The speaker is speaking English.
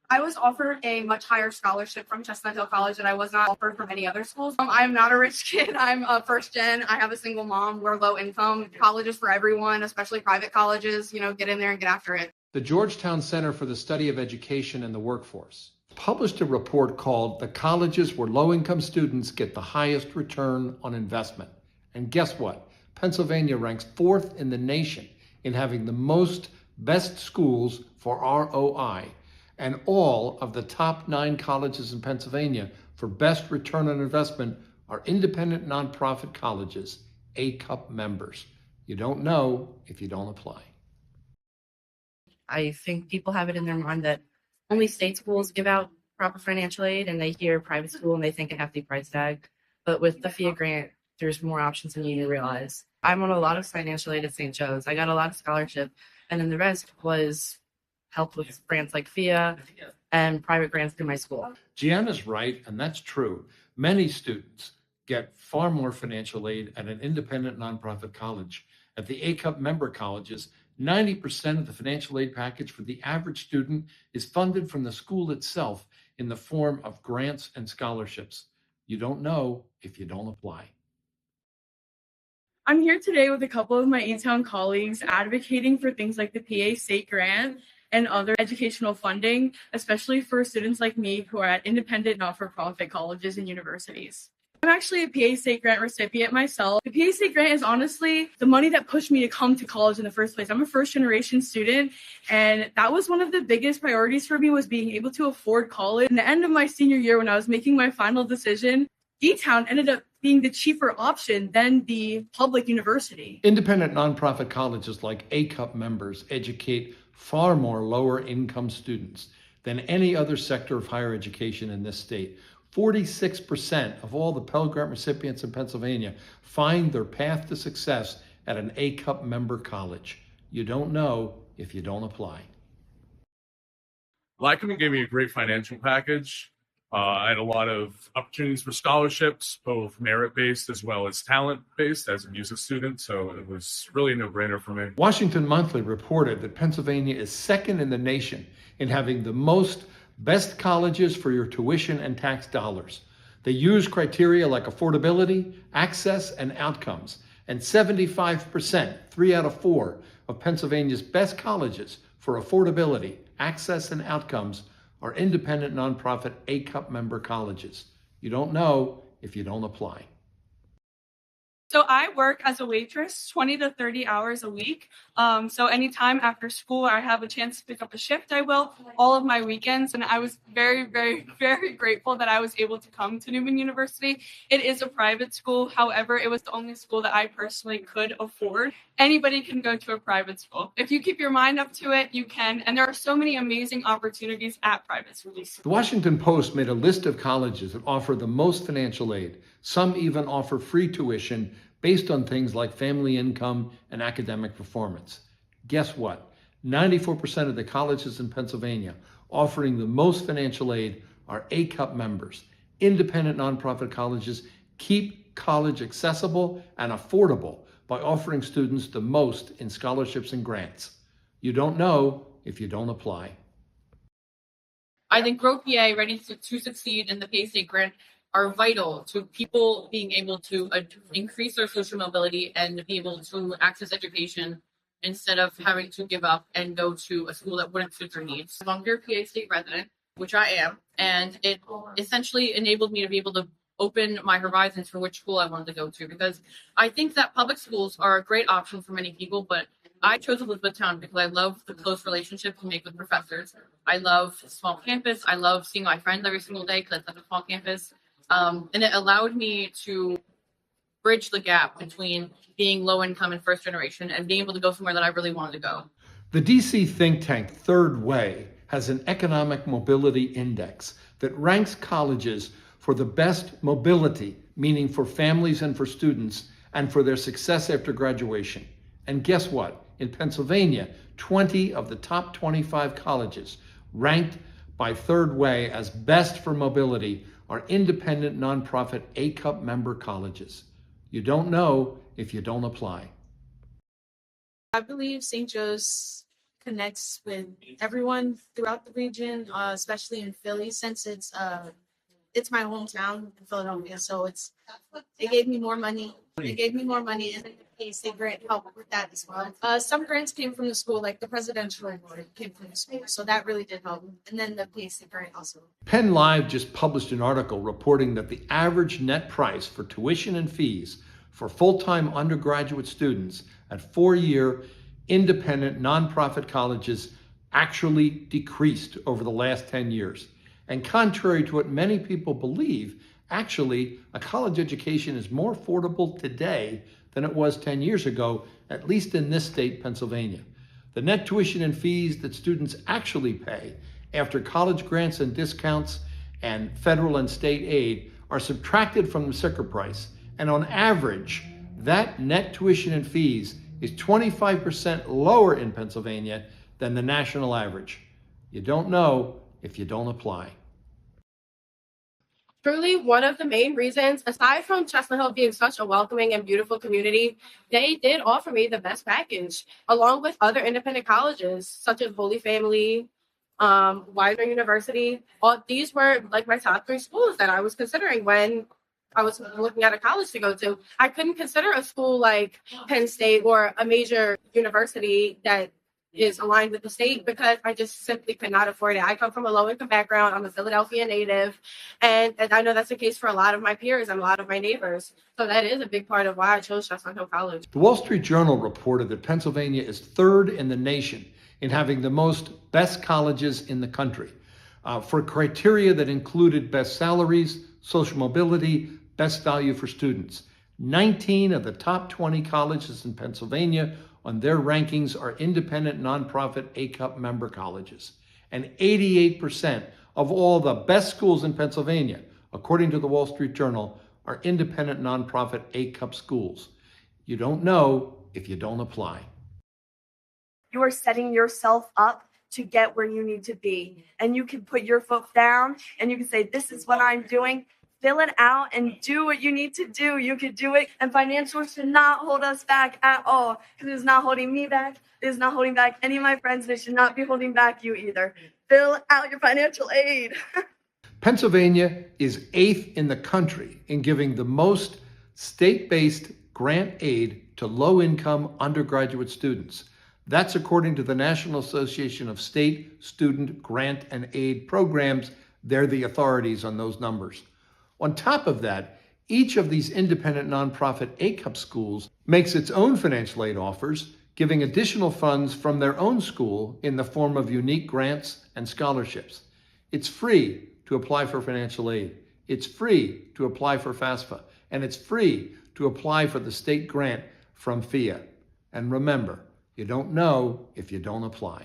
I was offered a much higher scholarship from Chestnut Hill College than I was not offered from any other schools. I'm not a rich kid. I'm a first gen. I have a single mom. We're low income. College is for everyone, especially private colleges. Get in there and get after it. The Georgetown Center for the Study of Education and the Workforce published a report called "The Colleges Where Low-Income Students Get the Highest Return on Investment." And guess what? Pennsylvania ranks 4th in the nation in having the most best schools for ROI. And all of the top 9 colleges in Pennsylvania for best return on investment are independent nonprofit colleges, AICUP members. You don't know if you don't apply. I think people have it in their mind that only state schools give out proper financial aid, and they hear private school and they think a hefty price tag. But with the PHEAA grant, there's more options than you realize. I'm on a lot of financial aid at St. Joe's. I got a lot of scholarship, and then the rest was help with grants like PHEAA and private grants through my school. Gianna's right, and that's true. Many students get far more financial aid at an independent nonprofit college. At the AICUP member colleges, 90% of the financial aid package for the average student is funded from the school itself in the form of grants and scholarships. You don't know if you don't apply. I'm here today with a couple of my E-Town colleagues advocating for things like the PA state grant and other educational funding, especially for students like me who are at independent not-for-profit colleges and universities. I'm actually a PA state grant recipient myself. The PA state grant is honestly the money that pushed me to come to college in the first place. I'm a first-generation student, and that was one of the biggest priorities for me, was being able to afford college. In the end of my senior year, when I was making my final decision, E-Town ended up being the cheaper option than the public university. Independent nonprofit colleges like AICUP members educate far more lower-income students than any other sector of higher education in this state. 46% of all the Pell Grant recipients in Pennsylvania find their path to success at an AICUP member college. You don't know if you don't apply. AICUP gave me a great financial package. I had a lot of opportunities for scholarships, both merit-based as well as talent-based as a music student, so it was really a no-brainer for me. Washington Monthly reported that Pennsylvania is second in the nation in having the most best colleges for your tuition and tax dollars. They use criteria like affordability, access, and outcomes. And 75%, 3 out of 4, of Pennsylvania's best colleges for affordability, access, and outcomes are independent nonprofit AICUP member colleges. You don't know if you don't apply. So I work as a waitress 20 to 30 hours a week. So anytime after school I have a chance to pick up a shift, I will, all of my weekends. And I was very, very, very grateful that I was able to come to Newman University. It is a private school. However, it was the only school that I personally could afford. Anybody can go to a private school. If you keep your mind up to it, you can. And there are so many amazing opportunities at private schools. The Washington Post made a list of colleges that offer the most financial aid. Some even offer free tuition based on things like family income and academic performance. Guess what? 94% of the colleges in Pennsylvania offering the most financial aid are AICUP members. Independent nonprofit colleges keep college accessible and affordable by offering students the most in scholarships and grants. You don't know if you don't apply. I think Grow PA, ready to succeed in the PA state grant, are vital to people being able to increase their social mobility and be able to access education instead of having to give up and go to a school that wouldn't suit their needs. I'm a PA state resident, which I am, and it essentially enabled me to be able to open my horizons for which school I wanted to go to, because I think that public schools are a great option for many people, but I chose Elizabethtown because I love the close relationships you make with professors. I love small campus. I love seeing my friends every single day because it's a small campus. And it allowed me to bridge the gap between being low income and first generation and being able to go somewhere that I really wanted to go. The DC think tank Third Way has an economic mobility index that ranks colleges for the best mobility, meaning for families and for students, and for their success after graduation. And guess what? In Pennsylvania, 20 of the top 25 colleges ranked by Third Way as best for mobility are independent nonprofit AICUP member colleges. You don't know if you don't apply. I believe St. Joe's connects with everyone throughout the region, especially in Philly, since it's my hometown in Philadelphia. So it gave me more money. It gave me more money, and then the PACE grant helped with that as well. Some grants came from the school, like the presidential award came from the school, so that really did help. And then the PACE grant also. Penn Live just published an article reporting that the average net price for tuition and fees for full-time undergraduate students at four-year independent nonprofit colleges actually decreased over the last 10 years. And contrary to what many people believe, actually, a college education is more affordable today than it was 10 years ago, at least in this state, Pennsylvania. The net tuition and fees that students actually pay after college grants and discounts and federal and state aid are subtracted from the sticker price. And on average, that net tuition and fees is 25% lower in Pennsylvania than the national average. You don't know if you don't apply. Truly, one of the main reasons, aside from Chestnut Hill being such a welcoming and beautiful community, they did offer me the best package, along with other independent colleges, such as Holy Family, Widener University. All these were like my top three schools that I was considering when I was looking at a college to go to. I couldn't consider a school like Penn State or a major university that is aligned with the state because I just simply could not afford it. I come from a low-income background. I'm a Philadelphia native, and I know that's the case for a lot of my peers and a lot of my neighbors. So that is a big part of why I chose Chestnut Hill College. The Wall Street Journal reported that Pennsylvania is third in the nation in having the most best colleges in the country for criteria that included best salaries, social mobility, best value for students. 19 of the top 20 colleges in Pennsylvania on their rankings are independent nonprofit AICUP member colleges. And 88% of all the best schools in Pennsylvania, according to the Wall Street Journal, are independent nonprofit AICUP schools. You don't know if you don't apply. You are setting yourself up to get where you need to be. And you can put your foot down and you can say, this is what I'm doing. Fill it out and do what you need to do. You can do it. And financial should not hold us back at all, because it's not holding me back. It is not holding back any of my friends. It should not be holding back you either. Fill out your financial aid. Pennsylvania is 8th in the country in giving the most state-based grant aid to low-income undergraduate students. That's according to the National Association of State Student Grant and Aid Programs. They're the authorities on those numbers. On top of that, each of these independent nonprofit AICUP schools makes its own financial aid offers, giving additional funds from their own school in the form of unique grants and scholarships. It's free to apply for financial aid. It's free to apply for FAFSA, and it's free to apply for the state grant from PHEAA. And remember, you don't know if you don't apply.